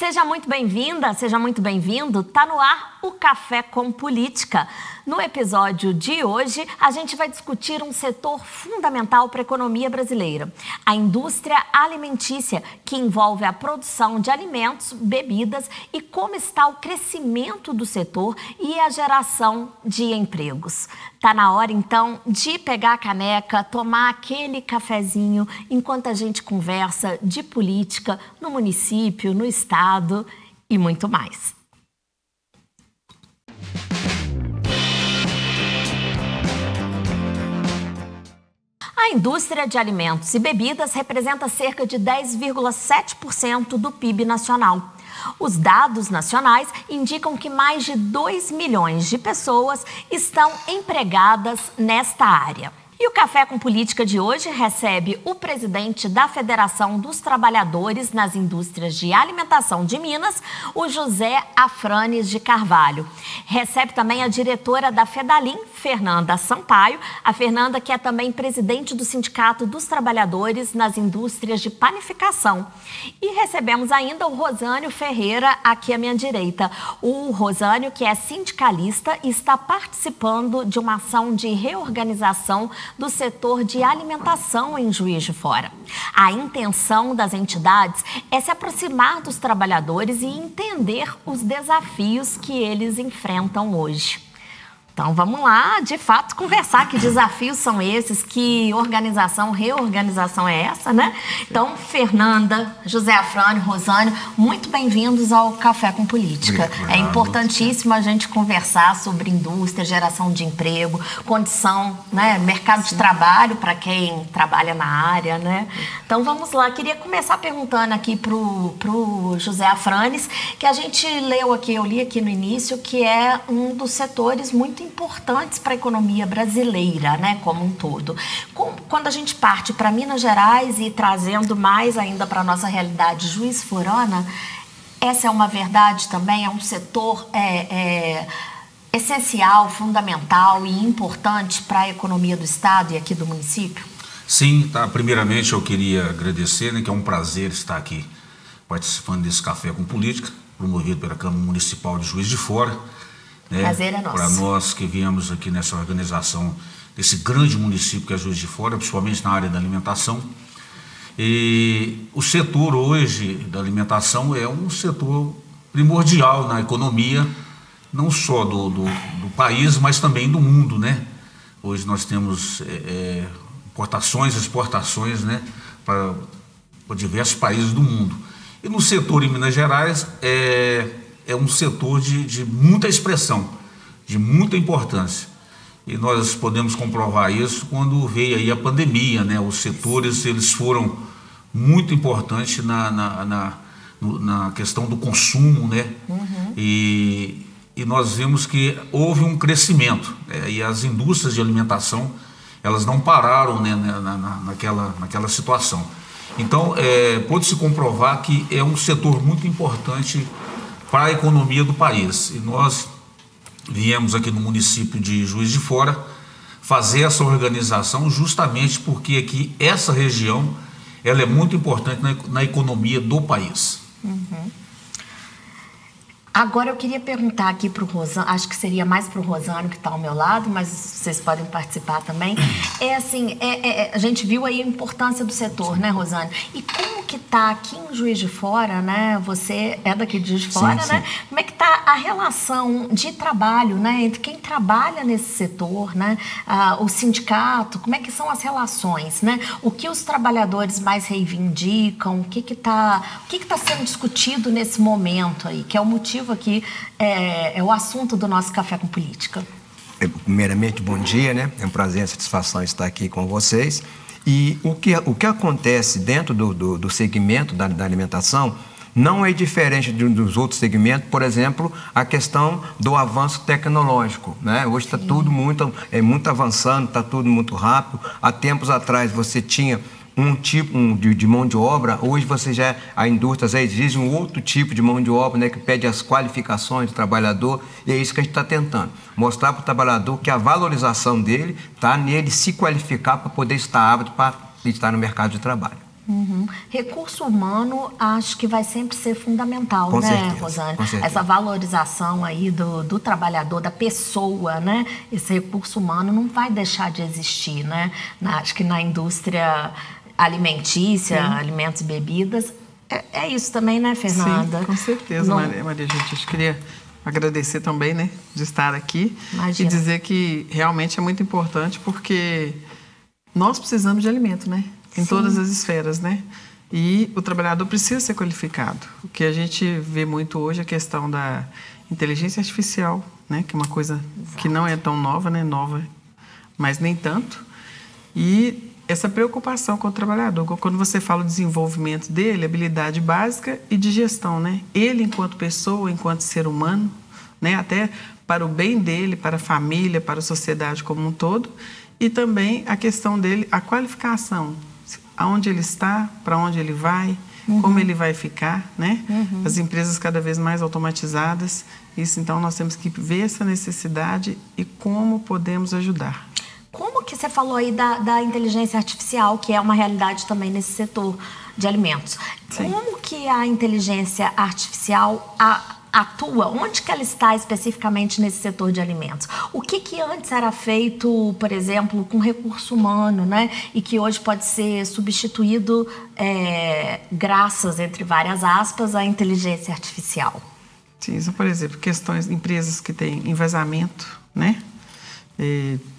Seja muito bem-vinda, seja muito bem-vindo. Tá no ar o Café com Política. No episódio de hoje, a gente vai discutir um setor fundamental para a economia brasileira, a indústria alimentícia, que envolve a produção de alimentos, bebidas e como está o crescimento do setor e a geração de empregos. Tá na hora, então, de pegar a caneca, tomar aquele cafezinho enquanto a gente conversa de política no município, no estado e muito mais. A indústria de alimentos e bebidas representa cerca de 10,7% do PIB nacional. Os dados nacionais indicam que mais de 2 milhões de pessoas estão empregadas nesta área. E o Café com Política de hoje recebe o presidente da Federação dos Trabalhadores nas Indústrias de Alimentação de Minas, o José Afranes de Carvalho. Recebe também a diretora da Fedalim, Fernanda Sampaio, a Fernanda que é também presidente do Sindicato dos Trabalhadores nas Indústrias de Panificação. E recebemos ainda o Rosânio Ferreira, aqui à minha direita. O Rosânio, que é sindicalista e está participando de uma ação de reorganização do setor de alimentação em Juiz de Fora. A intenção das entidades é se aproximar dos trabalhadores e entender os desafios que eles enfrentam hoje. Então vamos lá, de fato, conversar que desafios são esses, que reorganização é essa, né? Então, Fernanda, José Afrânio, Rosânio, muito bem-vindos ao Café com Política. Obrigado. É importantíssimo a gente conversar sobre indústria, geração de emprego, condição, né, mercado de trabalho para quem trabalha na área, né? Então vamos lá, queria começar perguntando aqui pro José Afranes, que a gente leu aqui, eu li aqui no início, que é um dos setores muito importantes para a economia brasileira, né, como um todo. Quando a gente parte para Minas Gerais e trazendo mais ainda para a nossa realidade juiz-forana, essa é uma verdade também, é um setor essencial, fundamental e importante para a economia do estado e aqui do município? Sim, tá. Primeiramente eu queria agradecer, né, que é um prazer estar aqui participando desse Café com Política, promovido pela Câmara Municipal de Juiz de Fora. Prazer é nosso. Para nós que viemos aqui nessa organização desse grande município que é Juiz de Fora, principalmente na área da alimentação. E o setor hoje da alimentação é um setor primordial na economia, não só do país, mas também do mundo, né? Hoje nós temos importações e exportações, né, para diversos países do mundo. E no setor em Minas Gerais é um setor de muita expressão, de muita importância. E nós podemos comprovar isso quando veio aí a pandemia, né? Os setores eles foram muito importantes na questão do consumo, né? Uhum. E nós vimos que houve um crescimento, e as indústrias de alimentação elas não pararam, né, naquela situação. Então, pode-se comprovar que é um setor muito importante para a economia do país. E nós viemos aqui no município de Juiz de Fora fazer essa organização justamente porque aqui essa região ela é muito importante na economia do país. Uhum. Agora eu queria perguntar aqui para o Rosânio, acho que seria mais para o Rosânio que está ao meu lado, mas vocês podem participar também. A gente viu aí a importância do setor, né, Rosânio? E como que está aqui em Juiz de Fora, né? Você é daqui de Juiz de Fora, sim, né? Sim. Como é que está a relação de trabalho, né, entre quem trabalha nesse setor, né? O sindicato, como é que são as relações, né? O que os trabalhadores mais reivindicam, o que está sendo discutido nesse momento aí, que é o motivo aqui, é o assunto do nosso Café com Política. Primeiramente, bom dia, né? É um prazer e satisfação estar aqui com vocês. E o que acontece dentro do segmento da alimentação não é diferente dos outros segmentos, por exemplo, a questão do avanço tecnológico, né? Hoje está tudo muito avançando, está tudo muito rápido. Há tempos atrás você tinha um tipo de mão de obra, hoje a indústria já exige um outro tipo de mão de obra, né, que pede as qualificações do trabalhador, e é isso que a gente está tentando, mostrar para o trabalhador que a valorização dele está nele se qualificar para poder estar apto para estar no mercado de trabalho. Recurso humano, acho que vai sempre ser fundamental, Com né, certeza, Rosane? com certeza. Essa valorização aí do trabalhador, da pessoa, né? Esse recurso humano não vai deixar de existir, né? Acho que na indústria alimentícia, alimentos e bebidas, é isso também, né, Fernanda? Sim, com certeza, Maria gente. Eu queria agradecer também, né, de estar aqui. Imagina. E dizer que realmente é muito importante porque nós precisamos de alimento, né? Em todas as esferas, né? E o trabalhador precisa ser qualificado. O que a gente vê muito hoje é a questão da inteligência artificial, né? Que é uma coisa que não é tão nova, né? Nova, mas nem tanto. E essa preocupação com o trabalhador. Quando você fala do desenvolvimento dele, habilidade básica e de gestão, né? Ele enquanto pessoa, enquanto ser humano, né? Até para o bem dele, para a família, para a sociedade como um todo. E também a questão dele, a qualificação. Aonde ele está, para onde ele vai, como ele vai ficar, né? As empresas cada vez mais automatizadas. Isso, então, nós temos que ver essa necessidade e como podemos ajudar. Como que você falou aí da inteligência artificial, que é uma realidade também nesse setor de alimentos? Sim. Como que a inteligência artificial atua? Onde que ela está especificamente nesse setor de alimentos? O que antes era feito, por exemplo, com recurso humano, né? E que hoje pode ser substituído graças, entre várias aspas, à inteligência artificial? Sim, isso, por exemplo, questões, empresas que têm envasamento, né?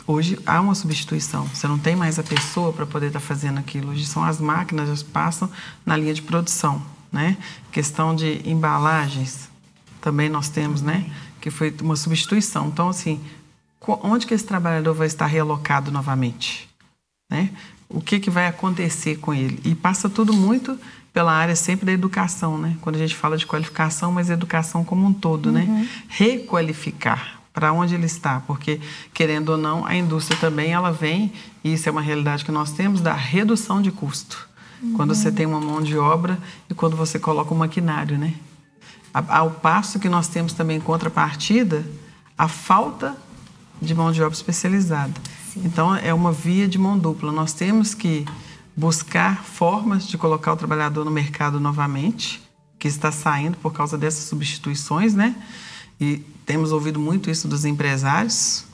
Hoje há uma substituição, você não tem mais a pessoa para poder estar fazendo aquilo. Hoje são as máquinas que passam na linha de produção, né? Questão de embalagens, também nós temos, né? Que foi uma substituição. Então, assim, onde que esse trabalhador vai estar realocado novamente? Né? O que vai acontecer com ele? E passa tudo muito pela área sempre da educação, né? Quando a gente fala de qualificação, mas educação como um todo, né? Requalificar para onde ele está, porque, querendo ou não, a indústria também, ela vem, e isso é uma realidade que nós temos, da redução de custo. Quando você tem uma mão de obra e quando você coloca um maquinário, né? Ao passo que nós temos também em contrapartida a falta de mão de obra especializada. Sim. Então, é uma via de mão dupla. Nós temos que buscar formas de colocar o trabalhador no mercado novamente, que está saindo por causa dessas substituições, né? E temos ouvido muito isso dos empresários,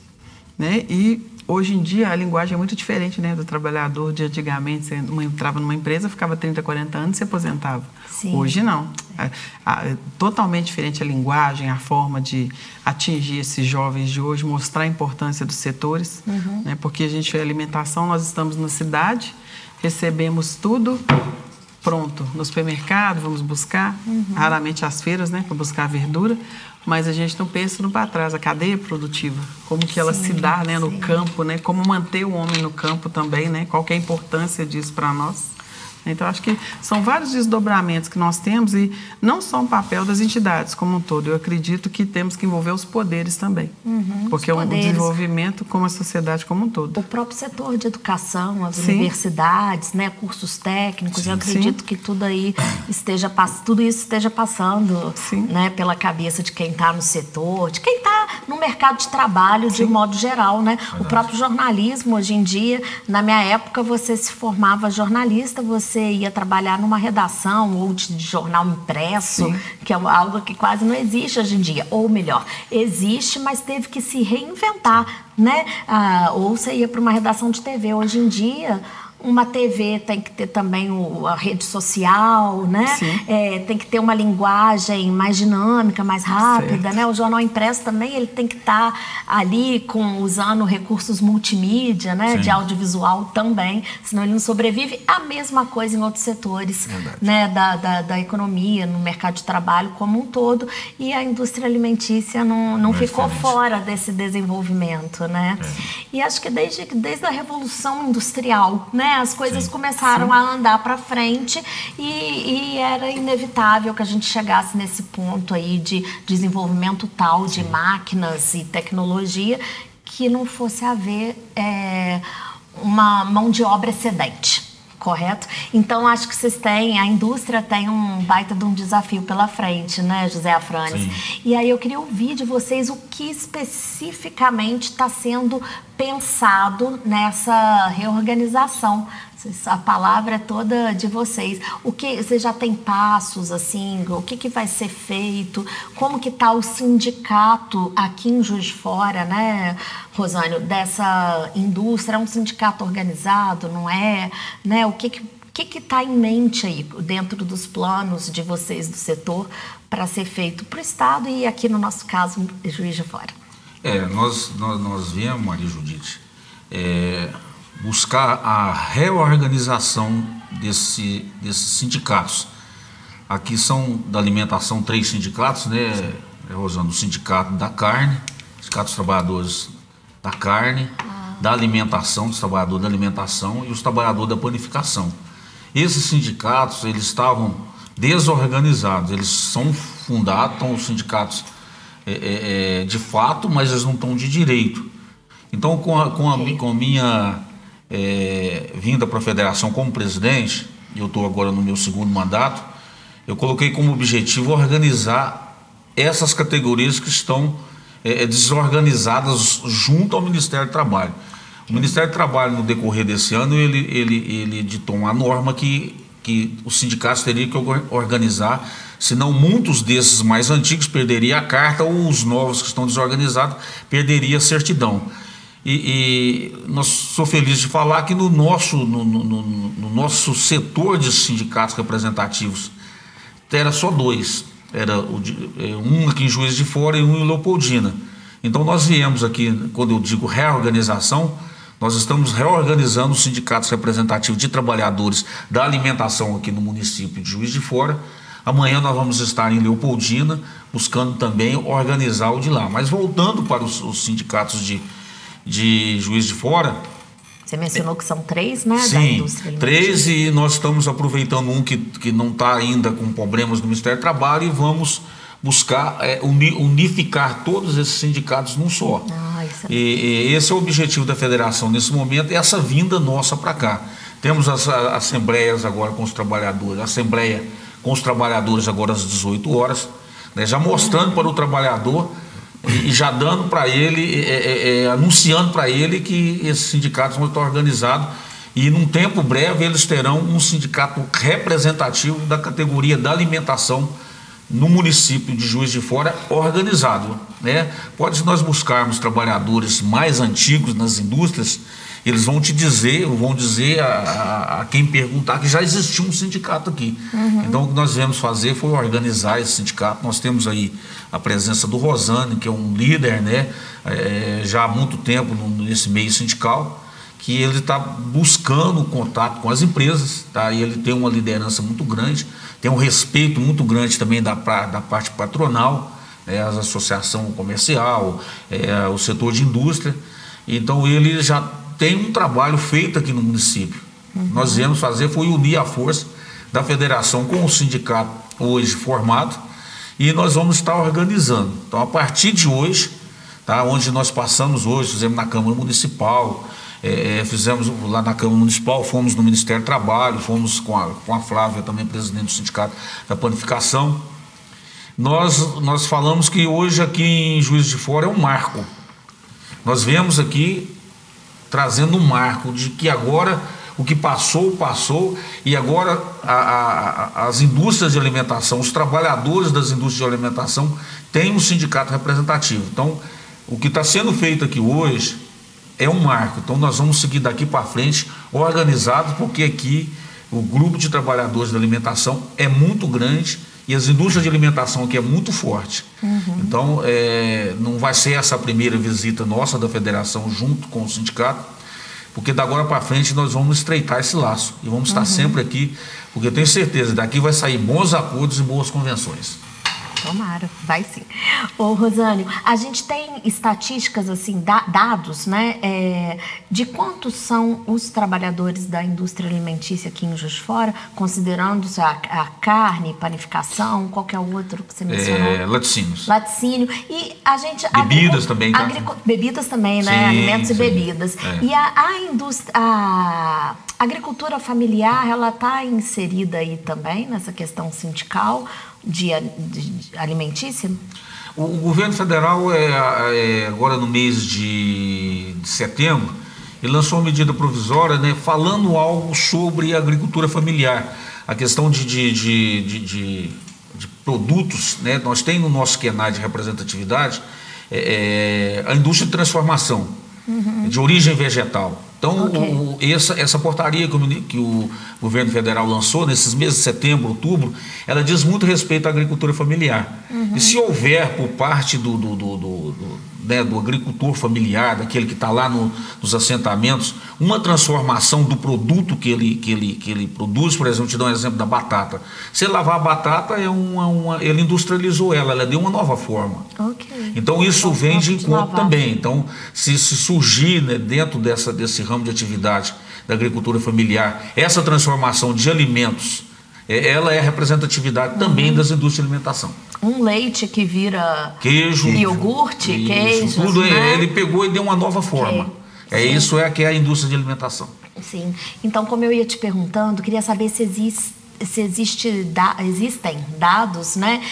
né? E hoje em dia a linguagem é muito diferente, né, do trabalhador de antigamente. Você entrava numa empresa, ficava 30, 40 anos e se aposentava. Sim. Hoje não. É totalmente diferente a linguagem, a forma de atingir esses jovens de hoje, mostrar a importância dos setores, né? Porque a gente vê alimentação, nós estamos na cidade, recebemos tudo pronto no supermercado, vamos buscar, raramente as feiras, né, para buscar a verdura, mas a gente não pensa no para trás, a cadeia produtiva, como que ela se dá, né, no campo, né, como manter o homem no campo também, né, qual que é a importância disso para nós. Então, acho que são vários desdobramentos que nós temos e não só um papel das entidades como um todo. Eu acredito que temos que envolver os poderes também, porque é um desenvolvimento como a sociedade como um todo. O próprio setor de educação, as universidades, né, cursos técnicos, eu acredito que tudo isso esteja passando, né, pela cabeça de quem está no setor, de quem está no mercado de trabalho de modo geral, né? O próprio jornalismo, hoje em dia, na minha época, você se formava jornalista, você ia trabalhar numa redação ou de jornal impresso, que é algo que quase não existe hoje em dia. Ou melhor, existe, mas teve que se reinventar, né? Ou você ia para uma redação de TV. Hoje em dia, uma TV tem que ter também a rede social, né? Tem que ter uma linguagem mais dinâmica, mais rápida, né? O jornal impresso também ele tem que estar ali usando recursos multimídia, né? De audiovisual também, senão ele não sobrevive. A mesma coisa em outros setores, né? Da economia, no mercado de trabalho como um todo. E a indústria alimentícia não ficou fora desse desenvolvimento, né? E acho que desde a Revolução Industrial, né? As coisas começaram a andar para frente e era inevitável que a gente chegasse nesse ponto aí de desenvolvimento tal de máquinas e tecnologia que não fosse haver uma mão de obra excedente. Correto? Então, acho que a indústria tem um baita de um desafio pela frente, né, José Afranes? E aí eu queria ouvir de vocês o que especificamente está sendo pensado nessa reorganização. A palavra é toda de vocês. O que você já tem passos assim? O que vai ser feito? Como que está o sindicato aqui em Juiz de Fora, né, Rosânio, dessa indústria? É um sindicato organizado, não é? Né? O que está em mente aí dentro dos planos de vocês do setor para ser feito para o Estado e aqui no nosso caso Juiz de Fora? Nós viemos, Maria Judite, buscar a reorganização desses sindicatos. Aqui são da alimentação 3 sindicatos, né, Rosana? O sindicato da carne, sindicato dos trabalhadores da carne, da alimentação, dos trabalhadores da alimentação e os trabalhadores da panificação. Esses sindicatos, eles estavam desorganizados, eles são fundados, estão os sindicatos de fato, mas eles não estão de direito. Então, com a minha vinda para a federação como presidente, eu estou agora no meu 2º mandato, eu coloquei como objetivo organizar essas categorias que estão desorganizadas junto ao Ministério do Trabalho. O Ministério do Trabalho, no decorrer desse ano, ele editou uma norma que os sindicatos teriam que organizar, senão muitos desses mais antigos perderiam a carta ou os novos que estão desorganizados perderiam a certidão. E nós sou feliz de falar que no nosso setor de sindicatos representativos era só 2, era um aqui em Juiz de Fora e um em Leopoldina. Então nós viemos aqui, quando eu digo reorganização, nós estamos reorganizando os sindicatos representativos de trabalhadores da alimentação aqui no município de Juiz de Fora. Amanhã nós vamos estar em Leopoldina, buscando também organizar o de lá. Mas voltando para os sindicatos de Juiz de Fora... Você mencionou que são 3, né? Sim, da indústria 3, e nós estamos aproveitando um que não está ainda com problemas no Ministério do Trabalho e vamos buscar unificar todos esses sindicatos num só. E esse é o objetivo da federação nesse momento, é essa vinda nossa para cá. Temos as assembleias agora com os trabalhadores, a assembleia com os trabalhadores agora às 18 horas, né, já mostrando para o trabalhador e já dando para ele, anunciando para ele que esses sindicatos vão estar organizados e num tempo breve eles terão um sindicato representativo da categoria da alimentação no município de Juiz de Fora organizado, né? Pode nós buscarmos trabalhadores mais antigos nas indústrias, eles vão dizer a quem perguntar que já existiu um sindicato aqui. Então o que nós viemos fazer foi organizar esse sindicato. Nós temos aí a presença do Rosânio, que é um líder, né? Já há muito tempo nesse meio sindical, que ele está buscando contato com as empresas, tá? E ele tem uma liderança muito grande, tem um respeito muito grande também da parte patronal, a associação comercial, o setor de indústria. Então ele já tem um trabalho feito aqui no município. Nós viemos fazer foi unir a força da federação com o sindicato hoje formado e nós vamos estar organizando. Então a partir de hoje, tá? Onde nós passamos hoje, fizemos na Câmara Municipal, fizemos lá na Câmara Municipal, fomos no Ministério do Trabalho, fomos com a Flávia, também presidente do Sindicato da Panificação. Nós falamos que hoje aqui em Juiz de Fora é um marco. Nós viemos aqui trazendo um marco de que agora o que passou, e agora as indústrias de alimentação, os trabalhadores das indústrias de alimentação têm um sindicato representativo. Então, o que está sendo feito aqui hoje é um marco. Então nós vamos seguir daqui para frente organizado, porque aqui o grupo de trabalhadores da alimentação é muito grande e as indústrias de alimentação aqui é muito forte. Então não vai ser essa a primeira visita nossa da federação junto com o sindicato, porque da agora para frente nós vamos estreitar esse laço e vamos estar sempre aqui, porque eu tenho certeza, daqui vai sair bons acordos e boas convenções. Tomara, vai sim. Ô, Rosânio, a gente tem estatísticas, assim, dados, né, de quantos são os trabalhadores da indústria alimentícia aqui em Juiz de Fora, considerando a carne, panificação, qualquer outro que você mencionou? Laticínios. Laticínio. E a gente... Bebidas também. Bebidas também, né? Sim, Alimentos sim. E bebidas. E a agricultura familiar, ela está inserida aí também nessa questão sindical de alimentícia? O governo federal, agora no mês de setembro, ele lançou uma medida provisória, né, falando algo sobre a agricultura familiar, a questão de produtos, né? Nós temos no nosso QNAI de representatividade a indústria de transformação, de origem vegetal. Então, essa portaria que o governo federal lançou nesses meses de setembro, outubro, ela diz muito respeito à agricultura familiar. E se houver por parte do agricultor familiar, daquele que está lá nos assentamentos, uma transformação do produto que ele produz, por exemplo, te dou um exemplo da batata. Se ele lavar a batata, ele industrializou ela deu uma nova forma. Então, isso vem de encontro também. Então, se surgir, né, dentro desse ramo de atividade da agricultura familiar, essa transformação de alimentos, ela é a representatividade também das indústrias de alimentação. Um leite que vira queijo, iogurte, queijo, tudo, né? Ele pegou e deu uma nova forma. Isso que é a indústria de alimentação. Sim. Então, como eu ia te perguntando, queria saber se existem dados, né,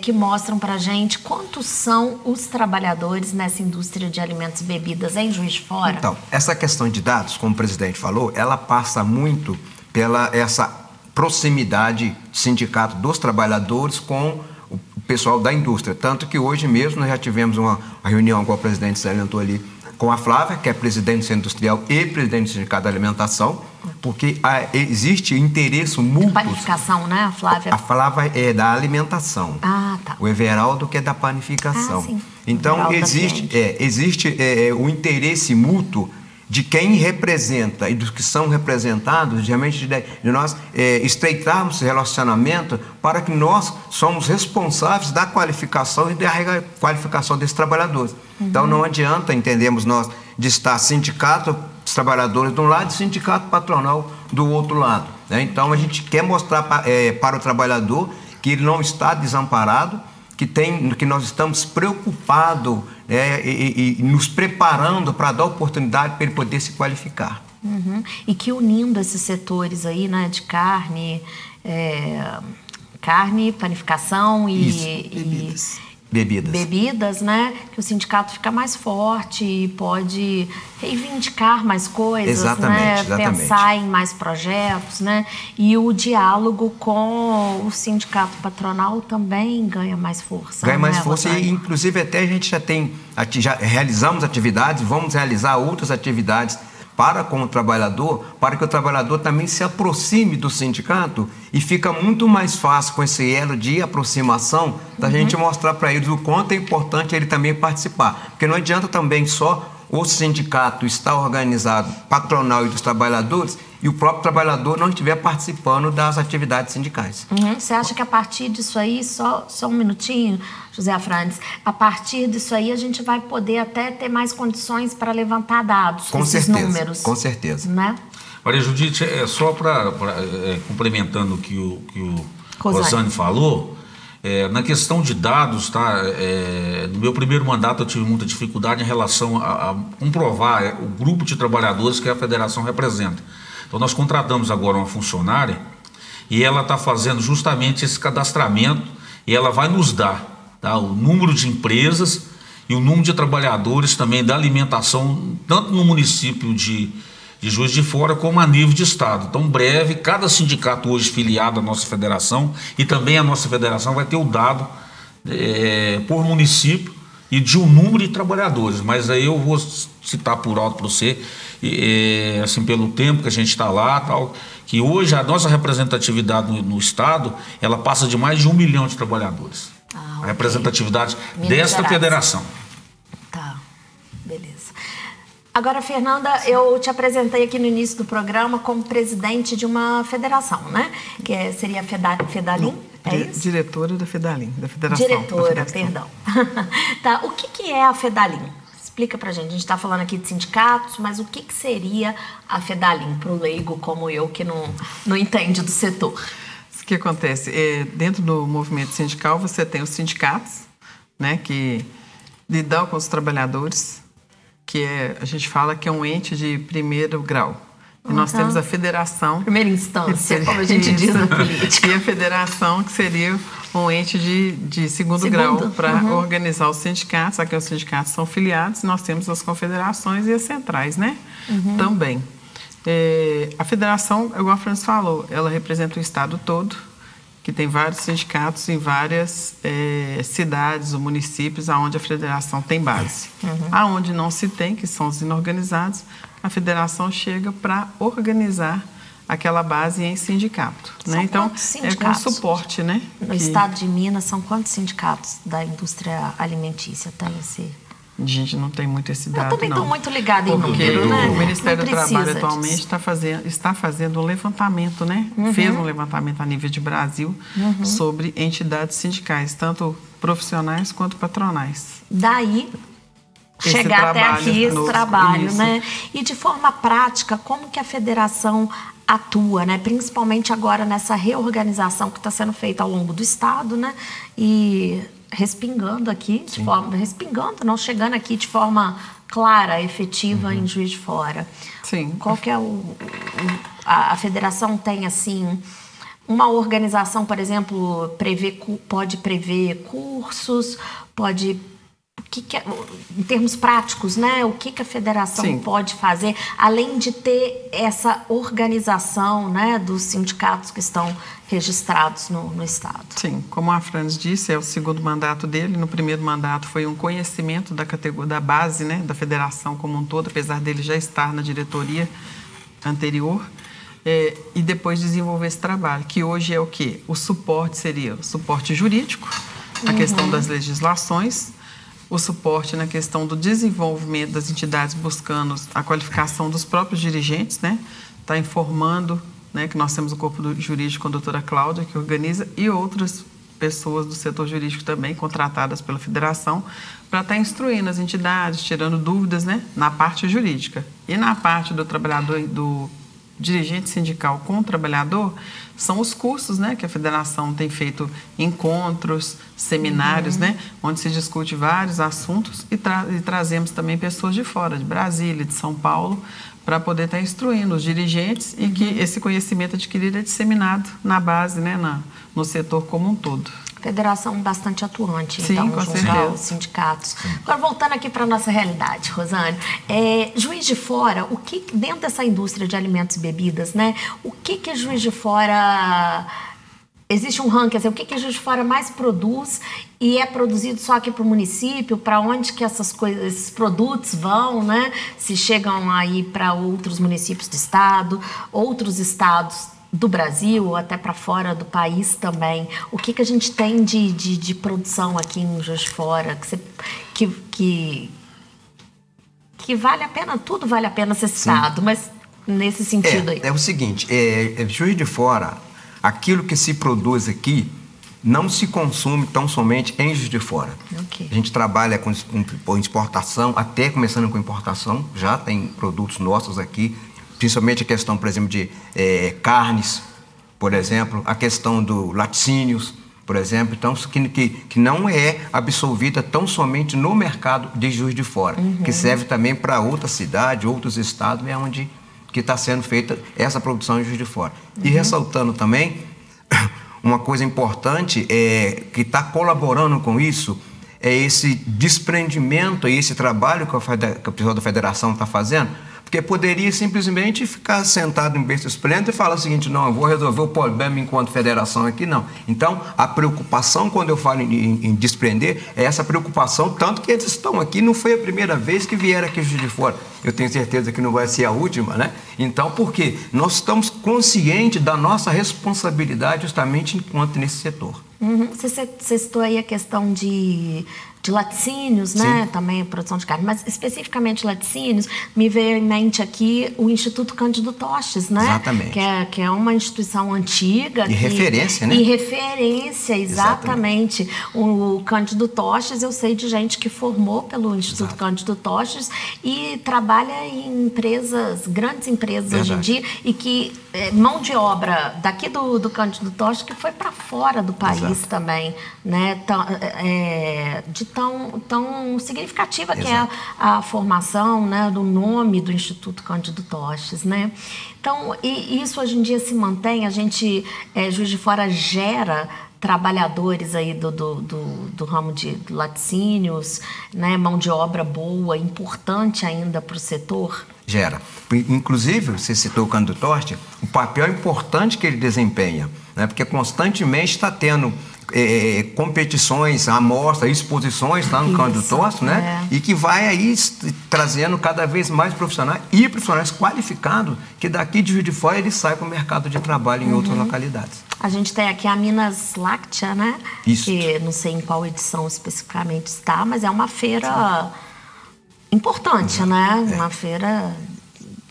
que mostram para a gente quantos são os trabalhadores nessa indústria de alimentos e bebidas em Juiz de Fora. Então, essa questão de dados, como o presidente falou, ela passa muito pela essa proximidade do sindicato dos trabalhadores com o pessoal da indústria. Tanto que hoje mesmo nós já tivemos uma reunião com o presidente salientou ali, com a Flávia, que é presidente do Centro Industrial e presidente do Sindicato da Alimentação, porque existe interesse mútuo. Panificação, né, Flávia? A Flávia é da alimentação. Ah, tá. O Everaldo que é da panificação. Sim. Então, existe o interesse mútuo de quem representa e dos que são representados, realmente de nós estreitarmos esse relacionamento para que nós somos responsáveis da qualificação e da requalificação desses trabalhadores. Então, não adianta, entendemos nós, de estar sindicato dos trabalhadores de um lado e sindicato patronal do outro lado, né? Então, a gente quer mostrar para o trabalhador que ele não está desamparado, que nós estamos preocupados, e nos preparando para dar oportunidade para ele poder se qualificar. E que unindo esses setores aí, né, de carne, panificação e bebidas, né, que o sindicato fica mais forte e pode reivindicar mais coisas, né, pensar em mais projetos, né, e o diálogo com o sindicato patronal também ganha mais força. Ganha mais força e, inclusive, até a gente já realizamos atividades, vamos realizar outras atividades para com o trabalhador, para que o trabalhador também se aproxime do sindicato e fica muito mais fácil com esse elo de aproximação da gente mostrar para eles o quanto é importante ele também participar. Porque não adianta também só o sindicato estar organizado, patronal e dos trabalhadores, e o próprio trabalhador não estiver participando das atividades sindicais. Você acha que a partir disso aí, só um minutinho, José Afrânio, a partir disso aí a gente vai poder até ter mais condições para levantar dados, números? Com certeza. Né? Maria Judite, só para complementando o que o Rosane falou, na questão de dados, tá? No meu primeiro mandato eu tive muita dificuldade em relação a comprovar o grupo de trabalhadores que a federação representa. Então, nós contratamos agora uma funcionária e ela está fazendo justamente esse cadastramento e ela vai nos dar, tá, o número de empresas e o número de trabalhadores também da alimentação, tanto no município de Juiz de Fora como a nível de estado. Então, breve, cada sindicato hoje filiado à nossa federação e também a nossa federação vai ter o dado por município e de um número de trabalhadores, mas aí eu vou citar por alto para você, assim, pelo tempo que a gente está lá, tal, que hoje a nossa representatividade no estado, ela passa de mais de 1 milhão de trabalhadores. A representatividade desta federação. Tá, beleza. Agora, Fernanda, eu te apresentei aqui no início do programa como presidente de uma federação, né? Que seria a Fedalim? Isso? Diretora da Fedalim, da Federação. Diretora, perdão. Tá, o que é a Fedalim? Explica pra gente. A gente está falando aqui de sindicatos, mas o que seria a Fedalim para o leigo como eu, que não entende do setor? O que acontece? Dentro do movimento sindical, você tem os sindicatos, né, que lidam com os trabalhadores, que a gente fala que é um ente de primeiro grau. E nós temos a federação. Primeira instância, como a gente diz na política. E a federação, que seria um ente de segundo grau para organizar os sindicatos. Aqui os sindicatos são filiados, nós temos as confederações e as centrais, né? Também. A federação, igual a Francis falou, ela representa o estado todo, que tem vários sindicatos em várias cidades ou municípios onde a federação tem base. Aonde não se tem, que são os inorganizados, a federação chega para organizar aquela base em sindicato. Né? Então, é com suporte, né? No estado de Minas, são quantos sindicatos da indústria alimentícia tem esse? A gente não tem muito esse dado, Eu também estou muito ligada em número, né? O Ministério do Trabalho atualmente está fazendo um levantamento, né? Fez um levantamento a nível de Brasil sobre entidades sindicais, tanto profissionais quanto patronais. Daí chegar até aqui esse trabalho, né? E de forma prática, como que a federação atua, né? Principalmente agora nessa reorganização que está sendo feita ao longo do estado, né? E respingando aqui, não chegando aqui de forma clara, efetiva em Juiz de Fora. Sim. Qual que é a federação tem assim uma organização, por exemplo, pode prever cursos, pode em termos práticos, né? O que a federação pode fazer, além de ter essa organização, né, dos sindicatos que estão registrados no estado? Sim, como a Francis disse, é o segundo mandato dele. No primeiro mandato foi um conhecimento da categoria, da base, né, da federação como um todo, apesar dele já estar na diretoria anterior. E depois desenvolver esse trabalho, que hoje é o quê? O suporte seria o suporte jurídico, a questão das legislações, o suporte na questão do desenvolvimento das entidades buscando a qualificação dos próprios dirigentes, né? Está informando, né, que nós temos o corpo jurídico com a doutora Cláudia, que organiza, e outras pessoas do setor jurídico também, contratadas pela federação, para estar instruindo as entidades, tirando dúvidas, né, na parte jurídica. E na parte do trabalhador, do dirigente sindical com o trabalhador, são os cursos, né, que a federação tem feito encontros, seminários, né, onde se discute vários assuntos e trazemos também pessoas de fora, de Brasília, de São Paulo, para poder estar instruindo os dirigentes e que esse conhecimento adquirido é disseminado na base, né, no setor como um todo. Federação bastante atuante, sim, então, com junto certeza. aos sindicatos. Agora, voltando aqui para a nossa realidade, Rosane, Juiz de Fora, dentro dessa indústria de alimentos e bebidas, né, o que Juiz de Fora... Existe um ranking, assim, o que Juiz de Fora mais produz e é produzido só aqui para o município, para onde que esses produtos vão, né? Se chegam aí para outros municípios do estado, outros estados do Brasil ou até para fora do país também. O que a gente tem de produção aqui em Juiz de Fora que vale a pena, tudo vale a pena ser citado, mas nesse sentido aí. É o seguinte, Juiz de Fora, aquilo que se produz aqui não se consome tão somente em Juiz de Fora. Okay. A gente trabalha com exportação, até começando com importação, já tem produtos nossos aqui, principalmente a questão, por exemplo, de carnes, por exemplo, a questão do laticínios, por exemplo, então, que não é absolvida tão somente no mercado de Juiz de Fora, que serve também para outra cidade, outros estados, é onde que está sendo feita essa produção em Juiz de Fora. E ressaltando também, uma coisa importante que está colaborando com isso é esse desprendimento e esse trabalho que o pessoal da federação está fazendo, porque poderia simplesmente ficar sentado em berço esplêndido e falar o seguinte: não, eu vou resolver o problema enquanto federação aqui, não. Então, a preocupação, quando eu falo em desprender, é essa preocupação, tanto que eles estão aqui, não foi a primeira vez que vieram aqui de fora. Eu tenho certeza que não vai ser a última, né? Então, por quê? Nós estamos conscientes da nossa responsabilidade justamente enquanto nesse setor. Você citou aí a questão de laticínios, né? Sim. Também a produção de carne, mas especificamente laticínios, me veio em mente aqui o Instituto Cândido Toches, né? Exatamente. Que é uma instituição antiga. E referência, né? E referência, exatamente. O Cândido Toches, eu sei de gente que formou pelo Instituto Cândido Toches e trabalha em empresas, grandes empresas hoje em dia, e que mão de obra daqui do Cândido Toches que foi para fora do país também, né? De tão significativa que é a formação, né, do nome do Instituto Cândido Toches, né? Então, e isso hoje em dia se mantém, a gente, Juiz de Fora gera trabalhadores aí do ramo de laticínios, né, mão de obra boa, importante ainda para o setor? Gera. Inclusive, você citou o Cândido Toches, o papel importante que ele desempenha, né, porque constantemente está tendo competições, amostras, exposições lá no Cândido Toches, né? E que vai aí trazendo cada vez mais profissionais e profissionais qualificados que daqui de Juiz de Fora ele sai para o mercado de trabalho em outras localidades. A gente tem aqui a Minas Láctea, né? Isso. Que não sei em qual edição especificamente está, mas é uma feira importante, né? Uma feira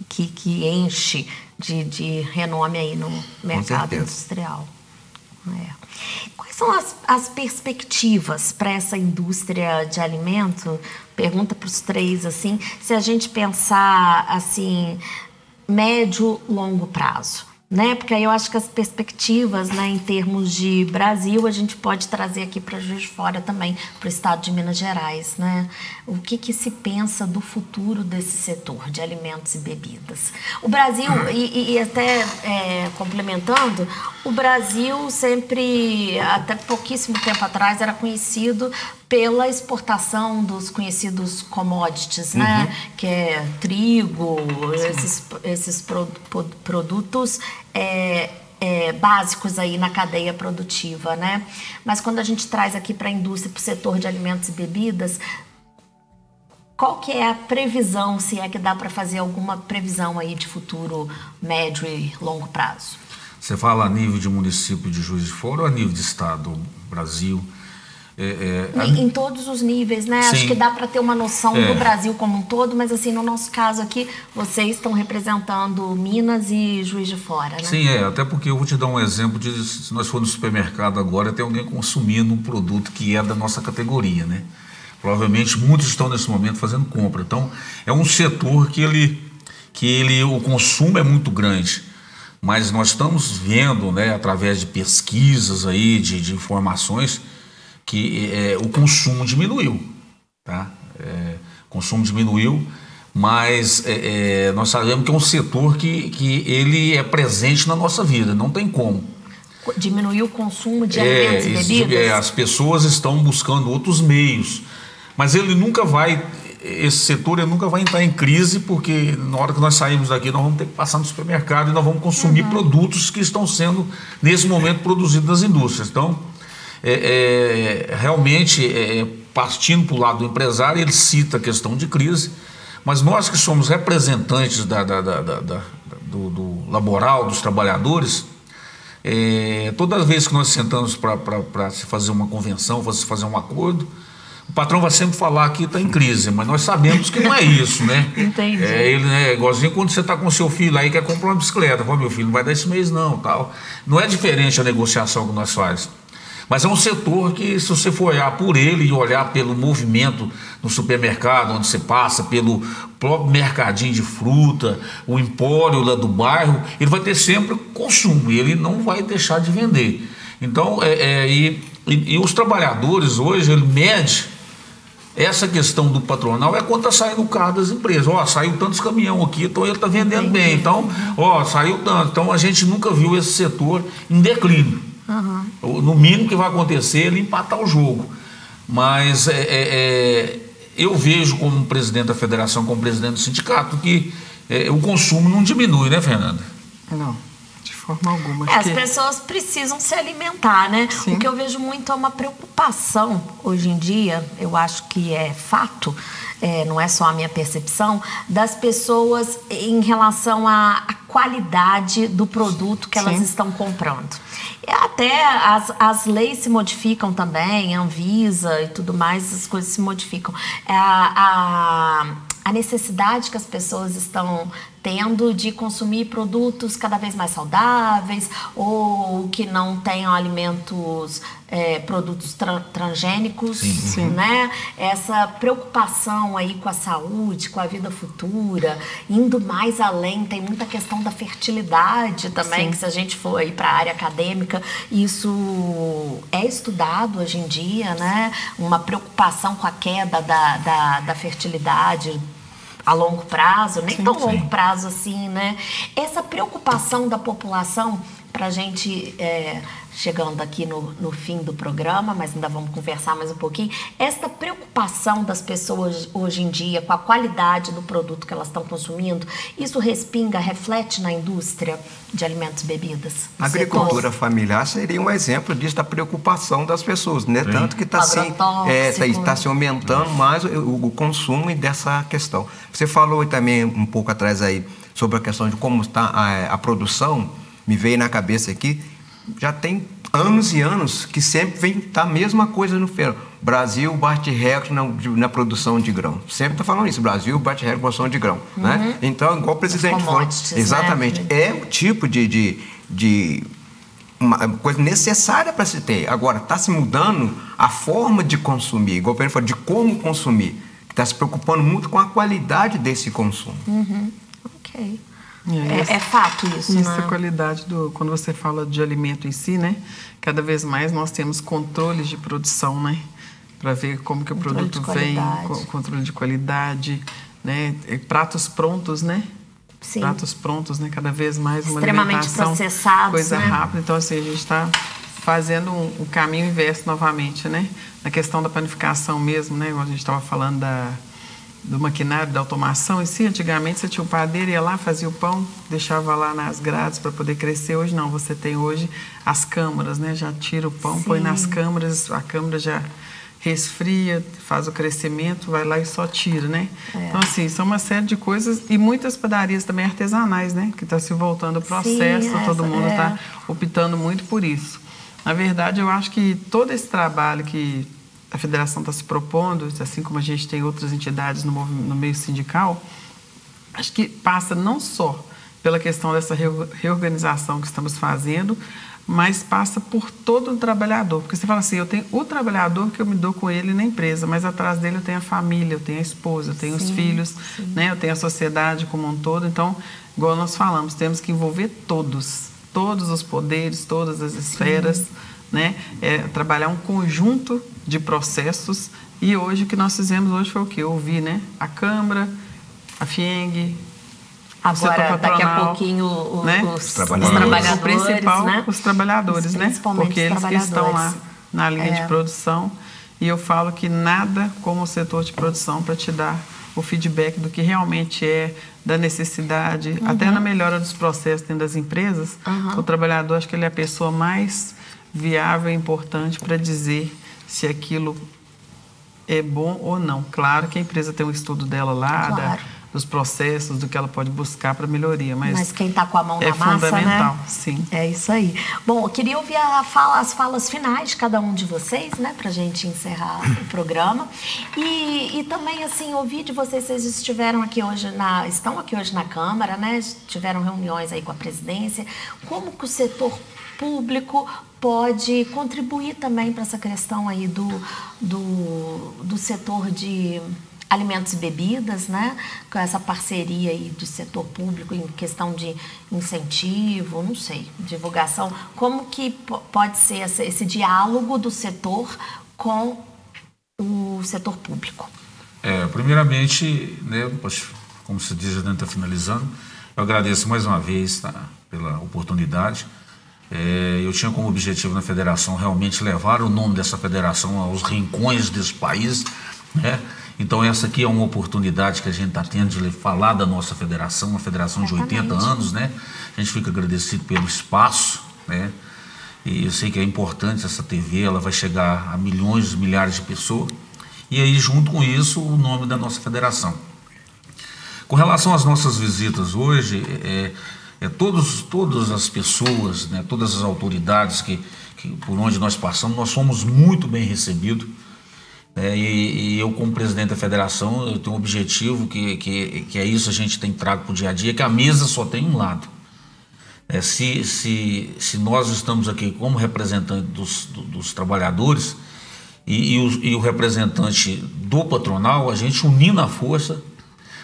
que enche de renome aí no mercado industrial. Quais são as perspectivas para essa indústria de alimento? Pergunta para os três, assim, se a gente pensar, assim, médio, longo prazo, né? Porque aí eu acho que as perspectivas, né, em termos de Brasil, a gente pode trazer aqui para Juiz de Fora também, para o estado de Minas Gerais, né? O que se pensa do futuro desse setor de alimentos e bebidas? O Brasil, e até complementando, o Brasil sempre, até pouquíssimo tempo atrás, era conhecido pela exportação dos conhecidos commodities, né? Que é trigo, esses produtos básicos aí na cadeia produtiva, né? Mas quando a gente traz aqui para a indústria, para o setor de alimentos e bebidas, qual que é a previsão, se é que dá para fazer alguma previsão aí de futuro médio e longo prazo? Você fala a nível de município de Juiz de Fora ou a nível de estado, Brasil? Em todos os níveis, né? Sim. Acho que dá para ter uma noção do Brasil como um todo, mas assim, no nosso caso aqui, vocês estão representando Minas e Juiz de Fora, né? Sim, até porque eu vou te dar um exemplo de, se nós formos no supermercado agora, tem alguém consumindo um produto que é da nossa categoria, né? Provavelmente muitos estão nesse momento fazendo compra. Então, é um setor que o consumo é muito grande, mas nós estamos vendo, né, através de pesquisas aí, de informações, que o consumo diminuiu, tá? O consumo diminuiu, mas nós sabemos que é um setor que ele é presente na nossa vida, não tem como. Diminuiu o consumo de alimentos e bebidas? As pessoas estão buscando outros meios, mas esse setor nunca vai entrar em crise, porque na hora que nós saímos daqui, nós vamos ter que passar no supermercado e nós vamos consumir produtos que estão sendo, nesse momento, produzidos nas indústrias. Então, realmente, partindo para o lado do empresário, ele cita a questão de crise, mas nós que somos representantes do laboral, dos trabalhadores, toda vez que nós sentamos para se fazer uma convenção, se fazer um acordo, o patrão vai sempre falar que está em crise, mas nós sabemos que não é isso, né? Entendi. Ele é igualzinho quando você está com seu filho aí, quer comprar uma bicicleta. Fala, meu filho, não vai dar esse mês não, tal. Não é diferente a negociação que nós fazemos. Mas é um setor que, se você for olhar por ele e olhar pelo movimento no supermercado, onde você passa, pelo próprio mercadinho de fruta, o empório lá do bairro, ele vai ter sempre consumo e ele não vai deixar de vender. Então, e os trabalhadores hoje, ele mede essa questão do patronal quando está saindo o carro das empresas. Saiu tantos caminhões aqui, então ele está vendendo bem. Então, saiu tanto. Então, a gente nunca viu esse setor em declínio. No mínimo que vai acontecer é ele empatar o jogo. Mas eu vejo, como presidente da federação, como presidente do sindicato, que o consumo não diminui, né, Fernanda? Não, de forma alguma. As pessoas precisam se alimentar, né? Sim. O que eu vejo muito é uma preocupação hoje em dia, eu acho que é fato, não é só a minha percepção, das pessoas em relação à qualidade do produto que elas estão comprando. E até as leis se modificam também, a Anvisa e tudo mais, as coisas se modificam. A necessidade que as pessoas estão tendo de consumir produtos cada vez mais saudáveis ou que não tenham alimentos, produtos transgênicos, né? Essa preocupação aí com a saúde, com a vida futura, indo mais além, tem muita questão da fertilidade também, que se a gente for aí para a área acadêmica, isso é estudado hoje em dia, né? Uma preocupação com a queda da fertilidade a longo prazo, nem tão longo prazo assim, né? Essa preocupação da população, para a gente, chegando aqui no fim do programa, mas ainda vamos conversar mais um pouquinho, essa preocupação das pessoas hoje em dia com a qualidade do produto que elas estão consumindo, isso reflete na indústria de alimentos e bebidas? A agricultura familiar seria um exemplo disso, da preocupação das pessoas, né? Tanto que está se aumentando mais o consumo dessa questão. Você falou também um pouco atrás aí sobre a questão de como está a produção, me veio na cabeça aqui, já tem anos e anos que sempre vem a mesma coisa no ferro. Brasil bate recorde na produção de grão. Sempre está falando isso, Brasil bate recorde na produção de grão. Né? Então, igual o presidente falou, exatamente, é um tipo de uma coisa necessária para se ter. Agora, está se mudando a forma de consumir, igual o presidente falou, de como consumir. Está se preocupando muito com a qualidade desse consumo. Ok. É fato isso, né? A qualidade quando você fala de alimento em si, né? Cada vez mais nós temos controles de produção, né? Para ver como que o produto vem, controle de qualidade, né? Pratos prontos, né? Sim. Pratos prontos, né? Cada vez mais uma extremamente alimentação, processados, coisa né? rápida. Então, assim, a gente está fazendo um caminho inverso novamente, né? Na questão da panificação mesmo, né? Igual a gente estava falando do maquinário, da automação em si. Antigamente você tinha o padeiro, ia lá, fazia o pão, deixava lá nas grades para poder crescer. Hoje não, você tem hoje as câmaras, né? Já tira o pão, põe nas câmaras, a câmara já resfria, faz o crescimento, vai lá e só tira, né? Então, assim, são uma série de coisas, e muitas padarias também artesanais, né? Que está se voltando ao processo, todo mundo está optando muito por isso. Na verdade, eu acho que todo esse trabalho que a federação está se propondo, assim como a gente tem outras entidades no meio sindical, acho que passa não só pela questão dessa reorganização que estamos fazendo, mas passa por todo o trabalhador. Porque você fala assim, eu tenho o trabalhador que eu me dou com ele na empresa, mas atrás dele eu tenho a família, eu tenho a esposa, eu tenho os filhos, né? Eu tenho a sociedade como um todo. Então, igual nós falamos, temos que envolver todos os poderes, todas as esferas, né? Trabalhar um conjunto de processos. E hoje o que nós fizemos hoje foi o quê? Ouvir, né? A Câmara, a FIENG, agora daqui a pouquinho os trabalhadores, o principal, né? Os trabalhadores, né? Porque eles que estão lá na linha de produção. E eu falo que nada como o setor de produção para te dar o feedback do que realmente da necessidade, até na melhora dos processos dentro das empresas. O trabalhador, acho que ele é a pessoa mais viável e importante para dizer se aquilo é bom ou não. Claro que a empresa tem um estudo dela lá, dos processos, do que ela pode buscar para melhoria. Mas quem está com a mão na massa, fundamental, né? Sim. É isso aí. Bom, eu queria ouvir as falas finais de cada um de vocês, né? Para a gente encerrar o programa. E também, assim, ouvir de vocês estiveram aqui hoje estão aqui hoje na Câmara, né? Tiveram reuniões aí com a presidência. Como que o setor público pode contribuir também para essa questão aí do setor de alimentos e bebidas, né? Com essa parceria aí do setor público em questão de incentivo, não sei, divulgação. Como que pode ser esse diálogo do setor com o setor público? Primeiramente, né, como se diz, a gente está finalizando, eu agradeço mais uma vez, tá, pela oportunidade. Eu tinha como objetivo na federação realmente levar o nome dessa federação aos rincões desse país, né? Então essa aqui é uma oportunidade que a gente está tendo de falar da nossa federação, uma federação de 80 anos, né? A gente fica agradecido pelo espaço, né? E eu sei que é importante essa TV, ela vai chegar a milhões, milhares de pessoas. E aí, junto com isso, o nome da nossa federação. Com relação às nossas visitas hoje, todas as pessoas, né, todas as autoridades que por onde nós passamos, nós fomos muito bem recebidos. E eu, como presidente da federação, eu tenho um objetivo que é isso, a gente tem trago para o dia a dia, que a mesa só tem um lado. Se nós estamos aqui como representante dos trabalhadores e o representante do patronal, a gente unindo a força,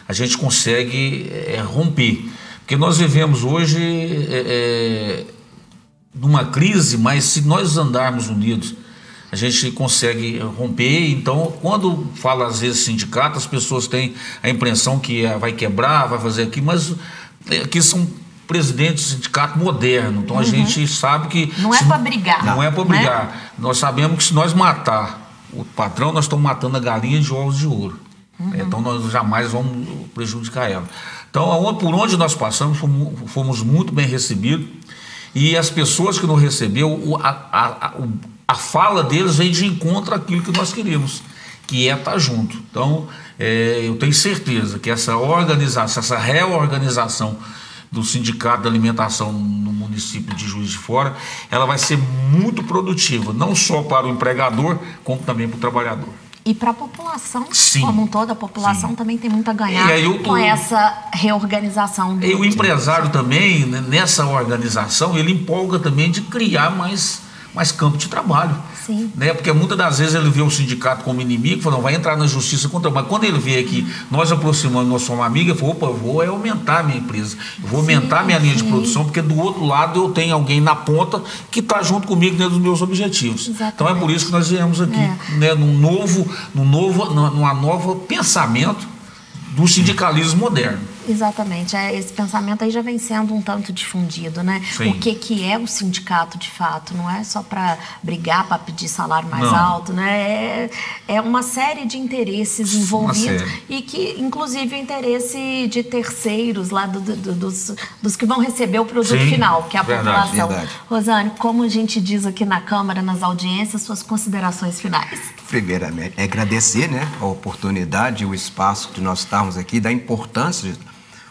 a gente consegue romper. Porque nós vivemos hoje numa crise, mas se nós andarmos unidos, a gente consegue romper. Então, quando fala às vezes sindicato, as pessoas têm a impressão que vai quebrar, vai fazer aqui, mas aqui são presidentes de sindicato moderno, então a gente sabe que... Não é para brigar. Não é para brigar. Né? Nós sabemos que se nós matar o patrão, nós estamos matando a galinha de ovos de ouro. Então nós jamais vamos prejudicar ela. Então, por onde nós passamos, fomos muito bem recebidos, e as pessoas que nos receberam, a fala deles veio de encontro àquilo que nós queríamos, que é estar junto. Então, eu tenho certeza que essa reorganização do Sindicato da Alimentação no município de Juiz de Fora, ela vai ser muito produtiva, não só para o empregador, como também para o trabalhador. E para a população, sim, como um todo, a população também tem muito a ganhar com essa reorganização. E o empresário também, nessa organização, ele empolga também de criar mais campo de trabalho. Sim. Né? Porque muitas das vezes ele vê o sindicato como inimigo, fala, não, vai entrar na justiça contra. Mas quando ele vê que nós aproximamos, nós somos amigos, ele fala, opa, eu vou aumentar a minha empresa, eu vou aumentar a minha linha de produção, porque do outro lado eu tenho alguém na ponta que está junto comigo dentro dos meus objetivos. Exatamente. Então é por isso que nós viemos aqui, né, numa nova pensamento do sindicalismo moderno. Exatamente, esse pensamento aí já vem sendo um tanto difundido, né? Sim. O que é o sindicato de fato, não é só para brigar, para pedir salário mais alto, né? É uma série de interesses envolvidos e que, inclusive, o interesse de terceiros lá dos que vão receber o produto final, que é a população. Verdade. Rosane, como a gente diz aqui na Câmara, nas audiências, suas considerações finais. Primeiramente, agradecer, né, a oportunidade e o espaço de nós estarmos aqui, da importância.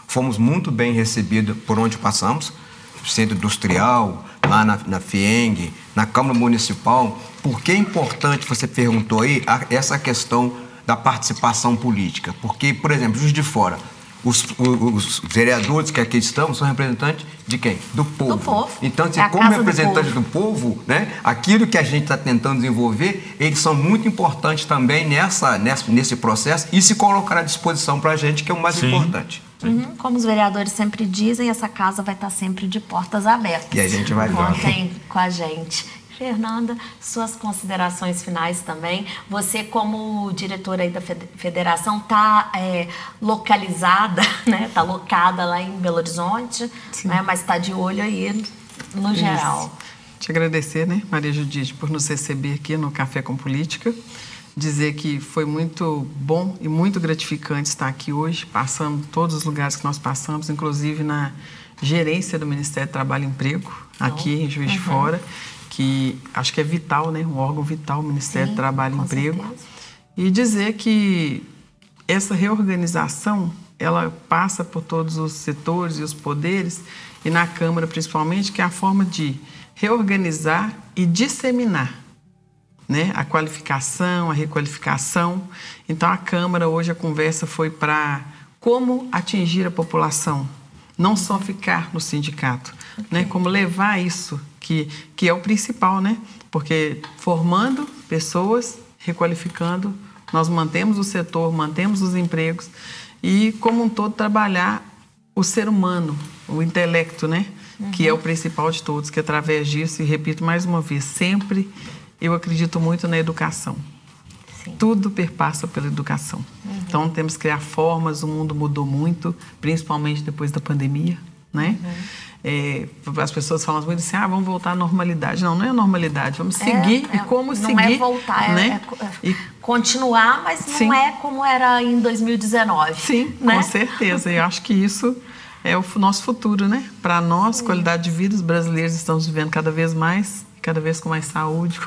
Fomos muito bem recebidos por onde passamos, no Centro Industrial, lá na FIENG, na Câmara Municipal. Por que é importante, você perguntou aí, essa questão da participação política? Porque, por exemplo, Juiz de Fora, os vereadores que aqui estamos são representantes de quem? Do povo. Do povo. Então, como representantes do povo, né, aquilo que a gente está tentando desenvolver, eles são muito importantes também nesse processo e se colocar à disposição para a gente, que é o mais importante. Como os vereadores sempre dizem, essa casa vai estar sempre de portas abertas. E a gente vai ver. Contem com a gente. Fernanda, suas considerações finais também. Você, como diretora aí da federação, está localizada, né? Está locada lá em Belo Horizonte, né? Mas está de olho aí no geral. Te agradecer, né, Maria Judite, por nos receber aqui no Café com Política. Dizer que foi muito bom e muito gratificante estar aqui hoje, passando todos os lugares que nós passamos, inclusive na gerência do Ministério do Trabalho e Emprego, aqui em Juiz de Fora, que acho que é vital, né? Um órgão vital, o Ministério do Trabalho e Emprego. Certeza. E dizer que essa reorganização, ela passa por todos os setores e os poderes, e na Câmara principalmente, que é a forma de reorganizar e disseminar, né, a qualificação, a requalificação. Então, a Câmara, hoje a conversa foi para como atingir a população, não só ficar no sindicato, né, como levar isso, que é o principal, né, porque formando pessoas, requalificando, nós mantemos o setor, mantemos os empregos e, como um todo, trabalhar o ser humano, o intelecto, né, que é o principal de todos, que através disso, e repito mais uma vez, sempre eu acredito muito na educação. Sim. Tudo perpassa pela educação. Então, temos que criar formas, o mundo mudou muito, principalmente depois da pandemia, né? As pessoas falam muito assim, vamos voltar à normalidade. Não, não é a normalidade, vamos seguir. E como seguir? Não é voltar, né? Continuar, mas não é como era em 2019. Sim, né? Com certeza. E eu acho que isso é o nosso futuro, né? Para nós, qualidade de vida, os brasileiros estamos vivendo cada vez mais, cada vez com mais saúde.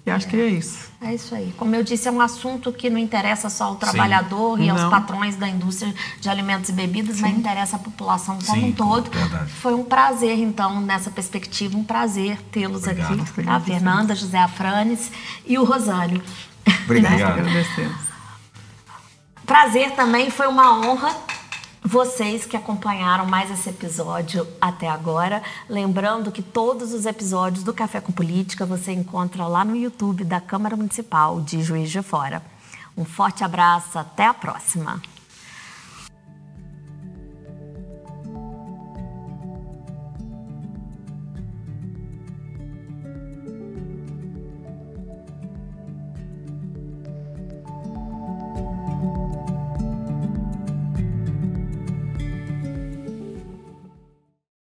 E acho que é isso. É isso aí. Como eu disse, é um assunto que não interessa só ao trabalhador e aos patrões da indústria de alimentos e bebidas, mas interessa a população como um todo. Verdade. Foi um prazer, então, nessa perspectiva, um prazer tê-los aqui. A Fernanda, José Afranes e o Rosânio. Obrigado. Agradecemos. Prazer também, foi uma honra vocês que acompanharam mais esse episódio até agora. Lembrando que todos os episódios do Café com Política você encontra lá no YouTube da Câmara Municipal de Juiz de Fora. Um forte abraço, até a próxima!